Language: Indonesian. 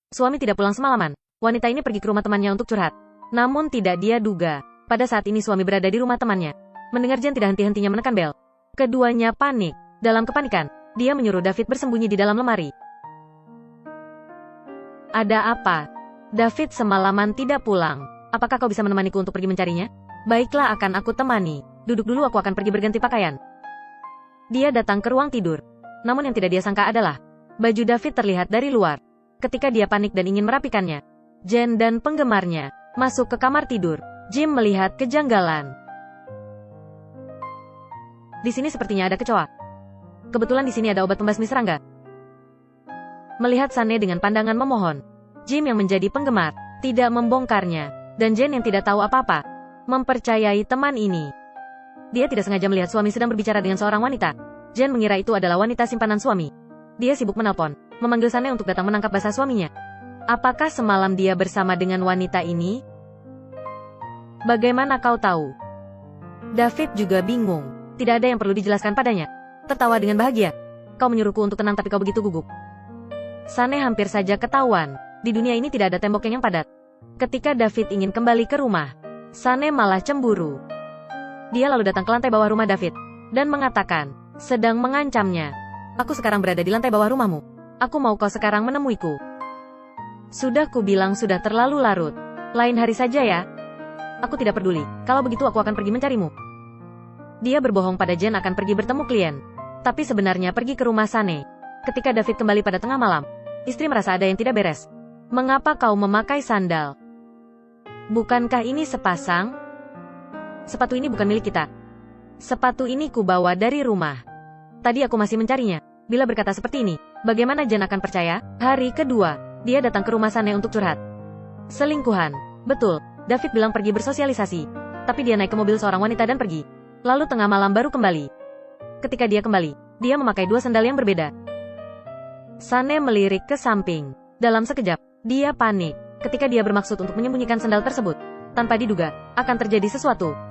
Suami tidak pulang semalaman. Wanita ini pergi ke rumah temannya untuk curhat. Namun tidak dia duga, pada saat ini suami berada di rumah temannya. Mendengar Jen tidak henti-hentinya menekan bel. Keduanya panik. Dalam kepanikan, dia menyuruh David bersembunyi di dalam lemari. Ada apa? David semalaman tidak pulang. Apakah kau bisa menemaniku untuk pergi mencarinya? Baiklah, akan aku temani. Duduk dulu, aku akan pergi berganti pakaian. Dia datang ke ruang tidur. Namun yang tidak dia sangka adalah, baju David terlihat dari luar. Ketika dia panik dan ingin merapikannya, Jen dan penggemarnya masuk ke kamar tidur. Jim melihat kejanggalan. Di sini sepertinya ada kecoa. Kebetulan di sini ada obat pembasmi serangga. Melihat Sunny dengan pandangan memohon, Jim yang menjadi penggemar tidak membongkarnya, dan Jen yang tidak tahu apa-apa mempercayai teman ini. Dia tidak sengaja melihat suami sedang berbicara dengan seorang wanita. Jen mengira itu adalah wanita simpanan suami. Dia sibuk menelpon, memanggil Sunny untuk datang menangkap basah suaminya. Apakah semalam dia bersama dengan wanita ini? Bagaimana kau tahu? David juga bingung. Tidak ada yang perlu dijelaskan padanya. Tertawa dengan bahagia. Kau menyuruhku untuk tenang tapi kau begitu gugup. Sunny hampir saja ketahuan. Di dunia ini tidak ada tembok yang padat. Ketika David ingin kembali ke rumah, Sunny malah cemburu. Dia lalu datang ke lantai bawah rumah David dan mengatakan, sedang mengancamnya. Aku sekarang berada di lantai bawah rumahmu. Aku mau kau sekarang menemuiku. Sudah kubilang sudah terlalu larut. Lain hari saja ya. Aku tidak peduli. Kalau begitu aku akan pergi mencarimu. Dia berbohong pada Jen akan pergi bertemu klien. Tapi sebenarnya pergi ke rumah Sunny. Ketika David kembali pada tengah malam, istri merasa ada yang tidak beres. Mengapa kau memakai sandal? Bukankah ini sepasang? Sepatu ini bukan milik kita. Sepatu ini kubawa dari rumah. Tadi aku masih mencarinya. Bila berkata seperti ini, bagaimana Jen akan percaya? Hari kedua, dia datang ke rumah Sunny untuk curhat. Selingkuhan. Betul, David bilang pergi bersosialisasi. Tapi dia naik ke mobil seorang wanita dan pergi. Lalu tengah malam baru kembali. Ketika dia kembali, dia memakai dua sandal yang berbeda. Sunny melirik ke samping. Dalam sekejap, dia panik. Ketika dia bermaksud untuk menyembunyikan sandal tersebut, tanpa diduga, akan terjadi sesuatu.